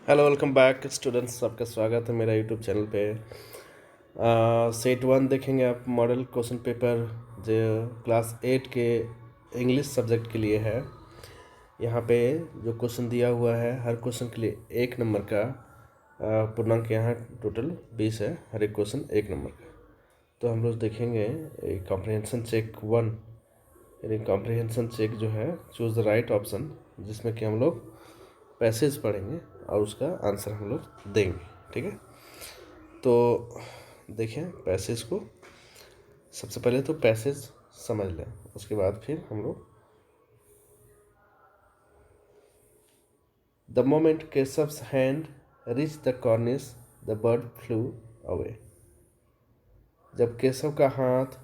Hello welcome back students, आपका स्वागत है मेरा यूट्यूब चैनल पे। सेट वन देखेंगे आप मॉडल क्वेश्चन पेपर जो क्लास 8 के इंग्लिश सब्जेक्ट के लिए है। यहाँ पे जो क्वेश्चन दिया हुआ है हर क्वेश्चन के लिए 1 नंबर का पूर्णांक यहाँ टोटल 20 है, हर एक क्वेश्चन 1 नंबर का। तो हम लोग देखेंगे कॉम्प्रिहेंशन चेक 1, यानी कॉम्प्रिहेंशन चेक जो है चूज़ द राइट ऑप्शन, जिसमें कि हम लोग पैसेज पढ़ेंगे और उसका आंसर हम लोग देंगे। ठीक है, तो देखें पैसेज को। सबसे पहले तो पैसेज समझ लें, उसके बाद फिर हम लोग the moment Keshav's hand reach the cornice the bird flew away. जब केशव का हाथ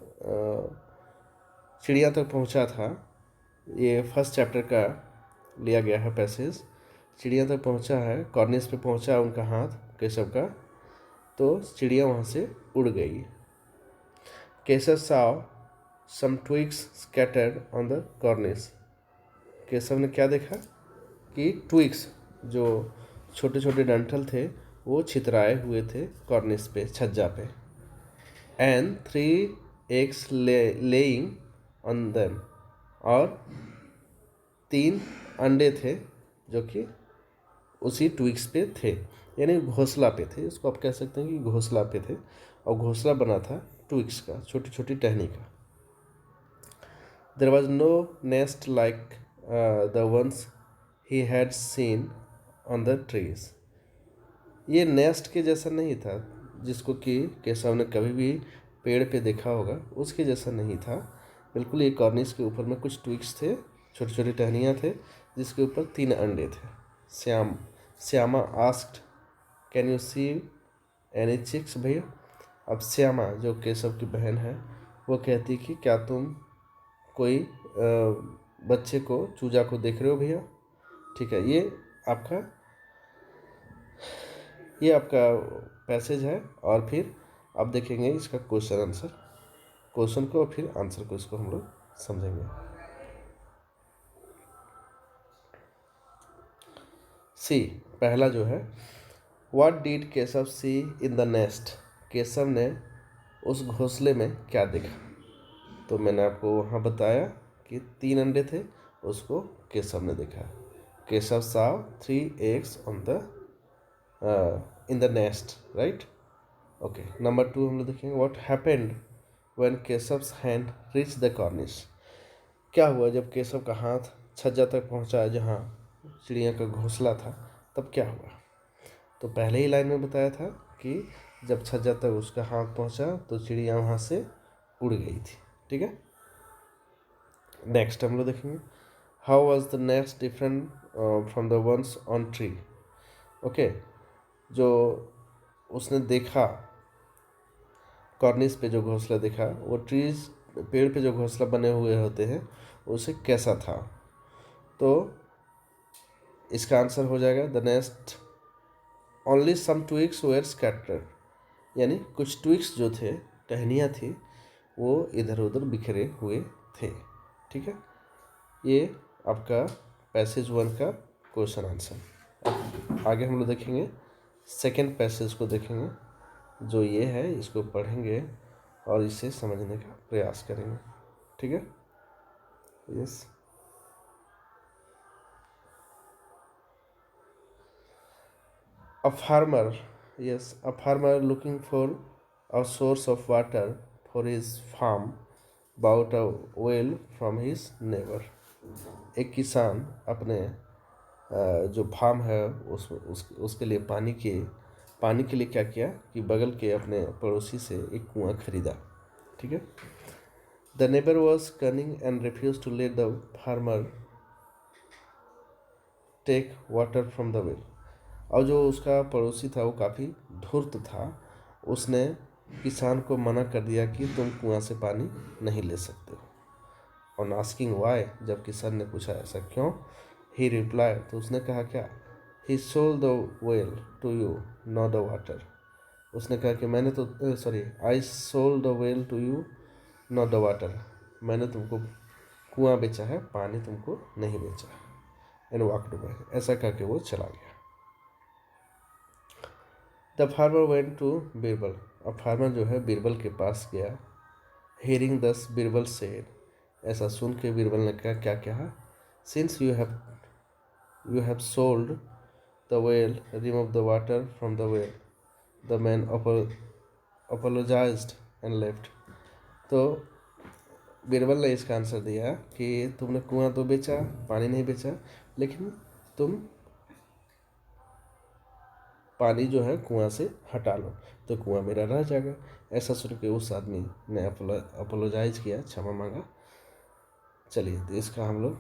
चिड़िया तक पहुंचा था, ये फर्स्ट चैप्टर का लिया गया है पैसेज। चिड़िया तक पहुंचा है, कॉर्निस पे पहुंचा उनका हाथ केशव का, तो चिड़िया वहाँ से उड़ गई। Keshav saw some twigs scattered on the cornice। Keshav ने क्या देखा कि ट्विग्स, जो छोटे छोटे डंठल थे, वो छितराए हुए थे कॉर्निस पे, छज्जा पे। And 3 eggs laying on them, और 3 अंडे थे जो कि उसी ट्विग्स पे थे, यानी घोंसला पे थे। इसको आप कह सकते हैं कि घोंसला पे थे, और घोंसला बना था ट्विग्स का, छोटी छोटी टहनी का। There was no nest like the ones he had seen on the trees। ये नेस्ट के जैसा नहीं था जिसको कि केशव ने कभी भी पेड़ पे देखा होगा, उसके जैसा नहीं था बिल्कुल। ये कॉर्निस के ऊपर में कुछ ट्विग्स थे, छोटी छोटी टहनियाँ थे, जिसके ऊपर 3 अंडे थे। Shyama asked can you see any chicks भैया। अब श्यामा जो केशव की बहन है, वो कहती कि क्या तुम कोई बच्चे को, चूजा को देख रहे हो भैया। ठीक है, ये आपका पैसेज है। और फिर अब देखेंगे इसका क्वेश्चन आंसर, क्वेश्चन को और फिर आंसर को, इसको हम लोग समझेंगे। सी पहला जो है, what did Keshav see in the nest. Keshav ने उस घोंसले में क्या देखा। तो मैंने आपको वहाँ बताया कि 3 अंडे थे, उसको केशव ने देखा। Keshav saw 3 eggs on the in the nest, right? Okay, number 2 हम लोग देखेंगे, what happened when Keshav's hand reach the cornice. क्या हुआ जब केशव का हाथ छज्जा तक पहुंचा जहाँ चिड़िया का घोंसला था, तब क्या हुआ। तो पहले ही लाइन में बताया था कि जब छज्जा तक उसका हाथ पहुंचा तो चिड़िया वहाँ से उड़ गई थी। ठीक है, नेक्स्ट हम लोग देखेंगे, how was the nest different from the ones on tree. Okay, जो उसने देखा कॉर्निस पे, जो घोंसला देखा, वो ट्रीज, पेड़ पे जो घोंसला बने हुए होते हैं, उसे कैसा था। तो इसका आंसर हो जाएगा the nest only some twigs were scattered, यानी कुछ ट्विग्स जो थे, टहनियाँ थी, वो इधर उधर बिखरे हुए थे। ठीक है, ये आपका पैसेज 1 का क्वेश्चन आंसर। आगे हम लोग देखेंगे सेकेंड पैसेज को, देखेंगे जो ये है, इसको पढ़ेंगे और इसे समझने का प्रयास करेंगे। ठीक है, yes. A farmer, yes, a farmer looking for a source of water for his farm bought a well from his neighbor। एक किसान अपने जो फार्म है उसके लिए पानी के लिए क्या किया कि बगल के अपने पड़ोसी से एक कुआं खरीदा। ठीक है, the neighbour was cunning and refuse to let the farmer take water from the well. और जो उसका पड़ोसी था वो काफ़ी धूर्त था, उसने किसान को मना कर दिया कि तुम कुआं से पानी नहीं ले सकते हो। ऑन आस्किंग वाई, जब किसान ने पूछा ऐसा क्यों, ही रिप्लाई, तो उसने कहा क्या, he sold the well to you not the water. उसने कहा कि मैंने तो sorry, I sold the well to you not the water, मैंने तुमको कुआं बेचा है, पानी तुमको नहीं बेचा। एंड वॉकड अवे, ऐसा कह के वो चला गया। The farmer went to Birbal. अब फार्मर जो है बीरबल के पास गया। हियरिंग दस बीरबल सेड, ऐसा सुन के बीरबल ने क्या कहा, since you have sold the well, remove the water from the well. The man apologised and left. तो बीरबल ने इसका आंसर दिया कि तुमने कुआं तो बेचा, पानी नहीं बेचा, लेकिन तुम पानी जो है कुआं से हटा लो तो कुआं मेरा रह जाएगा। ऐसा सुन के उस आदमी ने अपोलोजाइज किया, क्षमा मांगा। चलिए तो इसका हम लोग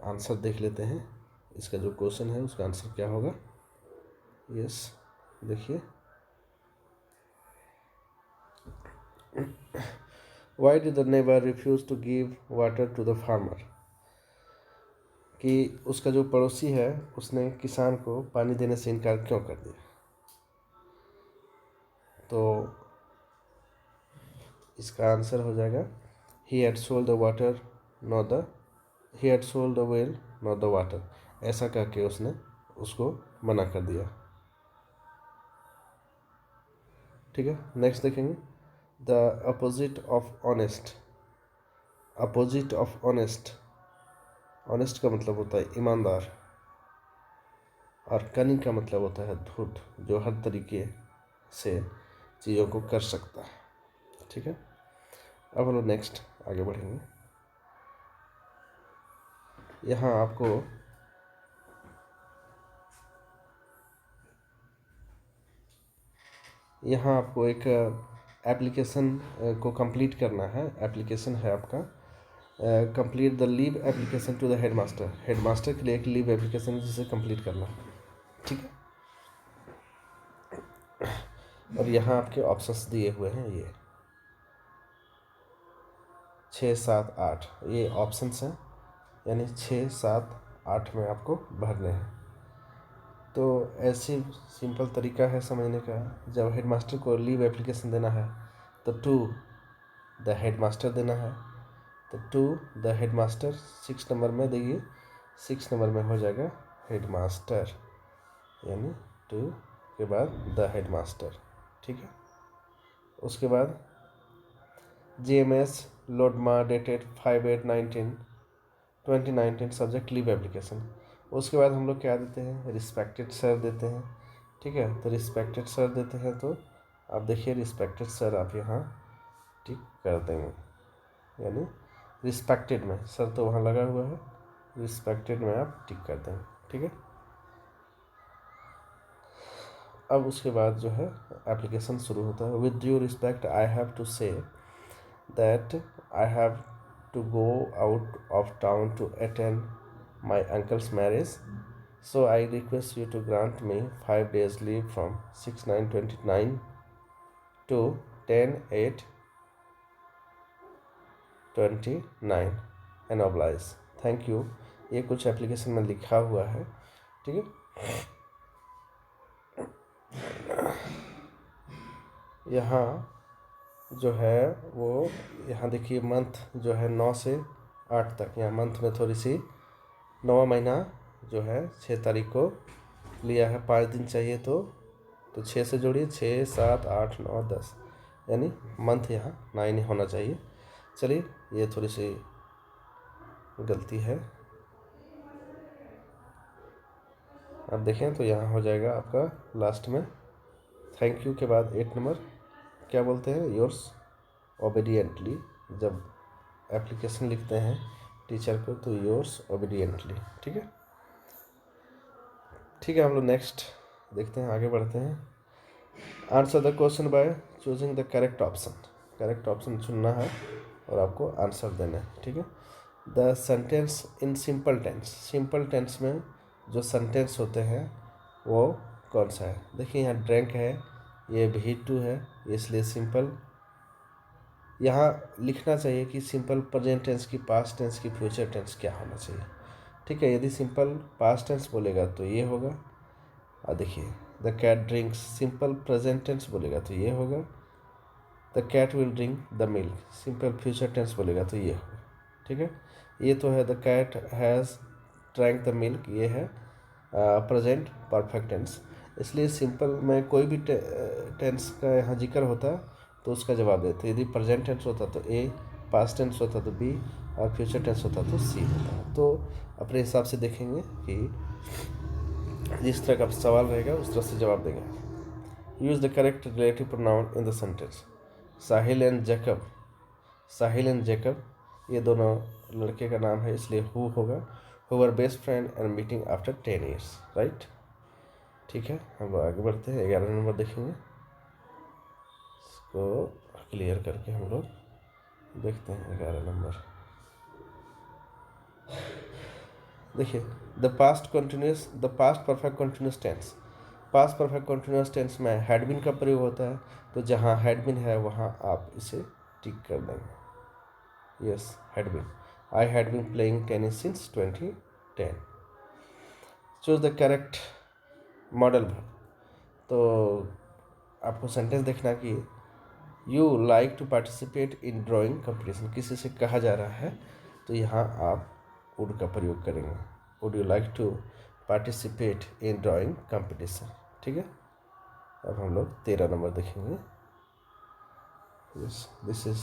आंसर देख लेते हैं। इसका जो क्वेश्चन है उसका आंसर क्या होगा। यस, देखिए, why did the neighbour refuse to give water to the farmer, कि उसका जो पड़ोसी है उसने किसान को पानी देने से इनकार क्यों कर दिया। तो इसका आंसर हो जाएगा he had sold the water not the he had sold the well not the water. ऐसा करके उसने उसको मना कर दिया। ठीक है, नेक्स्ट देखेंगे। The opposite of honest. Opposite of honest, honest का मतलब होता है ईमानदार, और कनिंग का मतलब होता है धूर्त, जो हर तरीके से चीज़ों को कर सकता है। ठीक है, अब हम लोग नेक्स्ट आगे बढ़ेंगे। यहाँ आपको एक एप्लीकेशन को कंप्लीट करना है। एप्लीकेशन है आपका complete the leave application to the headmaster. Headmaster के लिए एक लीव एप्लीकेशन जिसे कंप्लीट करना है। ठीक है, और यहाँ आपके ऑप्शंस दिए हुए हैं, ये 6, 7, 8 ये ऑप्शंस हैं, यानी 6, 7, 8 में आपको भरने हैं। तो ऐसी सिंपल तरीका है समझने का। जब हेडमास्टर को लीव एप्लीकेशन देना है तो टू द हेडमास्टर देना है, तो टू द हेडमास्टर 6 नंबर में देखिए, 6 नंबर में हो जाएगा हेडमास्टर, यानी टू के बाद द हेडमास्टर। ठीक है, उसके बाद GMS लोडमा डेटेड 5/8/19 2019 सब्जेक्ट लीव एप्लीकेशन। उसके बाद हम लोग क्या देते हैं, रिस्पेक्टेड सर देते हैं। ठीक है, तो रिस्पेक्टेड सर देते हैं, तो आप देखिए रिस्पेक्टेड सर आप यहाँ टिक कर देंगे, यानी रिस्पेक्टेड में सर तो वहाँ लगा हुआ है, रिस्पेक्टेड में आप टिक कर देंगे। ठीक है, अब उसके बाद जो है एप्लीकेशन शुरू होता है। With due respect I have to say that I have to go out of town to attend my uncle's marriage, so I request you to grant me 5 days leave from 6/9/29 to 10/8/29 and oblige, thank you। ये कुछ application में लिखा हुआ है। ठीक है, यहाँ जो है वो यहाँ देखिए मंथ जो है 9 से 8 तक, यहाँ मंथ में थोड़ी सी 9वां महीना जो है 6 तारीख को लिया है, 5 दिन चाहिए तो 6 से जोड़िए, 6, 7, 8, 9, 10, यानी मंथ यहाँ 9 होना चाहिए। चलिए, ये थोड़ी सी गलती है, आप देखें तो यहाँ हो जाएगा आपका लास्ट में थैंक यू के बाद 8 नंबर क्या बोलते हैं, योर्स ओबीडियंटली। जब एप्लीकेशन लिखते हैं टीचर को तो योर्स ओबीडियंटली। ठीक है, ठीक है, हम लोग नेक्स्ट देखते हैं, आगे बढ़ते हैं। Answer the question by choosing the correct option. Correct option चुनना है और आपको आंसर देना है। ठीक है, the sentence in simple tense. Simple tense में जो सेंटेंस होते हैं वो कौन सा है, देखिए यहाँ ड्रैंक है, ये V2 है, इसलिए सिंपल। यहाँ लिखना चाहिए कि सिंपल प्रेजेंट टेंस की, पास्ट टेंस की, फ्यूचर टेंस क्या होना चाहिए। ठीक है, यदि सिंपल पास्ट टेंस बोलेगा तो ये होगा, और देखिए the cat drinks, simple present tense बोलेगा तो ये होगा, the cat will drink the milk, simple future tense बोलेगा तो ये होगा। ठीक है, ये तो है the cat has drank the milk, ये है प्रेजेंट परफेक्ट टेंस। इसलिए सिंपल में कोई भी टेंस का यहाँ जिक्र होता तो उसका जवाब देते। यदि प्रेजेंट टेंस होता तो ए, पास्ट टेंस होता तो बी, और फ्यूचर टेंस होता तो सी होता। तो अपने हिसाब से देखेंगे कि जिस तरह का सवाल रहेगा उस तरह से जवाब देगा। Use the correct relative pronoun in the sentence. Sahil and Jacob, Sahil and Jacob ये दोनों लड़के का नाम है, इसलिए हु होगा। Who were best friend and meeting after 10 years, right. ठीक है, हम आगे बढ़ते हैं। 11 नंबर देखेंगे, इसको क्लियर करके हम लोग देखते हैं 11 नंबर। देखिए, the past perfect continuous tense. Past perfect continuous tense में हैड बीन का प्रयोग होता है, तो जहाँ हैड बीन है वहाँ आप इसे टिक कर देंगे। Yes, had been. I had been playing tennis since 2010। Choose the correct modal verb. तो आपको सेंटेंस देखना कि you like to participate in drawing competition, किसी से कहा जा रहा है तो यहाँ आप वुड का प्रयोग करेंगे। Would you like to participate in drawing competition. ठीक है, अब हम लोग 13 नंबर देखेंगे। This is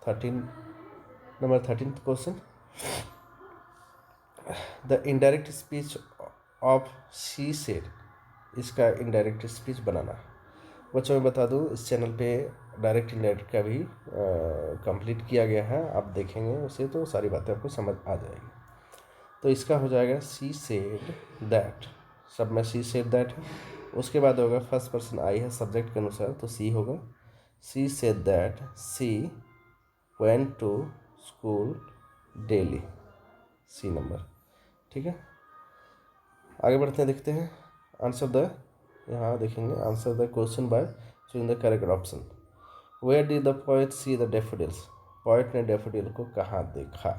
13th question. The indirect speech of she said, इसका इनडायरेक्ट स्पीच बनाना। बच्चों में बता दूं, इस चैनल पे डायरेक्ट इनडायरेक्ट का भी कंप्लीट किया गया है, आप देखेंगे उसे तो सारी बातें आपको समझ आ जाएगी। तो इसका हो जाएगा शी सेड दैट, सब में शी सेड दैट है। उसके बाद होगा फर्स्ट पर्सन आई है सब्जेक्ट के अनुसार, तो सी होगा। She said that she went to school daily, C नंबर। ठीक है, आगे बढ़ते हैं, देखते हैं आंसर द, यहाँ देखेंगे answer the question by choosing the correct option. Where did the poet see the daffodils, poet ने डैफोडिल को कहाँ देखा?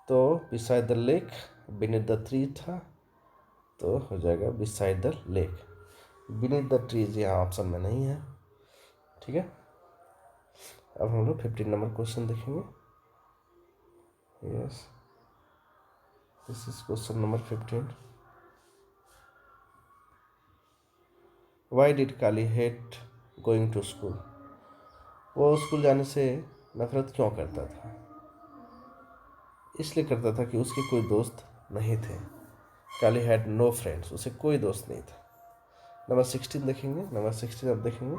तो beside the lake, beneath the tree था, तो हो जाएगा beside the lake. Beneath the trees यहाँ ऑप्शन में नहीं है। ठीक है, अब हम लोग 15 नंबर क्वेश्चन देखेंगे। Yes, this is question number 15। Why did Kali hate going to school, वो स्कूल जाने से नफरत क्यों करता था? इसलिए करता था कि उसके कोई दोस्त नहीं थे। काली हैड नो फ्रेंड्स, उसे कोई दोस्त नहीं था। नंबर 16 देखेंगे। नंबर 16 अब देखेंगे,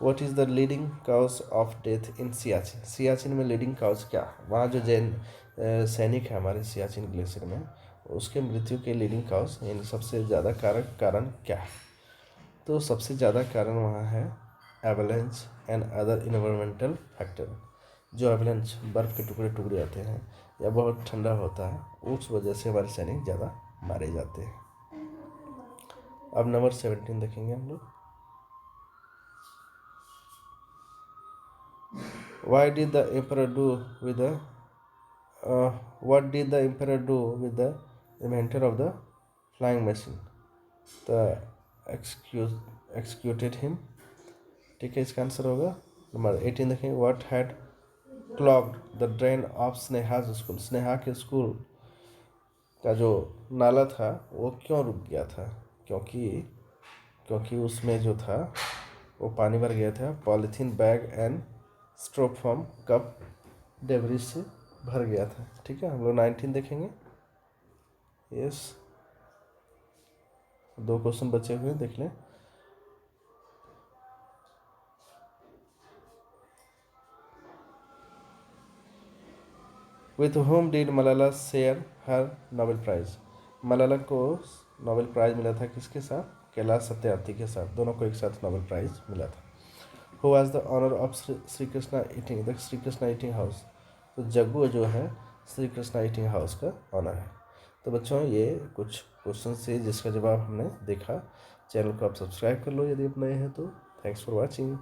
what is the leading cause of death in Siachen. Siachen में लीडिंग काउज क्या? वहाँ जो जैन सैनिक है हमारे सियाचिन ग्लेशियर में, उसके मृत्यु के लीडिंग काउज यानी सबसे ज़्यादा कारण क्या है? तो सबसे ज़्यादा कारण वहाँ है avalanche and other environmental factor. जो एवलेंस बर्फ़ के टुकड़े टुकड़े आते हैं या बहुत ठंडा होता है, उस वजह से हमारे सैनिक ज़्यादा मारे जाते हैं। अब नंबर 17 देखेंगे हम लोग। What did the emperor do with the inventor of the flying machine? The executed him। ठीक है, इसका आंसर होगा नंबर 18 देखेंगे। What had clogged the drain of Sneha's school, Sneha के स्कूल का जो नाला था वो क्यों रुक गया था? क्योंकि उसमें जो था वो पानी भर गया था। Polythene bag and styrofoam cup debris से भर गया था। ठीक है, हम लोग 19 देखेंगे। यस, 2 क्वेश्चन बचे हुए, देख लें। With whom did Malala share her Nobel prize, Malala को नोबेल प्राइज मिला था किसके साथ? कैलाश सत्यार्थी के साथ, दोनों को एक साथ नोबेल प्राइज मिला था। Who was the owner of Shri Krishna eating house, तो जग्गू जो है श्री कृष्णा ईटिंग हाउस का ऑनर है। तो बच्चों, ये कुछ क्वेश्चन से जिसका जवाब हमने देखा। चैनल को आप सब्सक्राइब कर लो यदि आप नए हैं तो। Thanks for watching.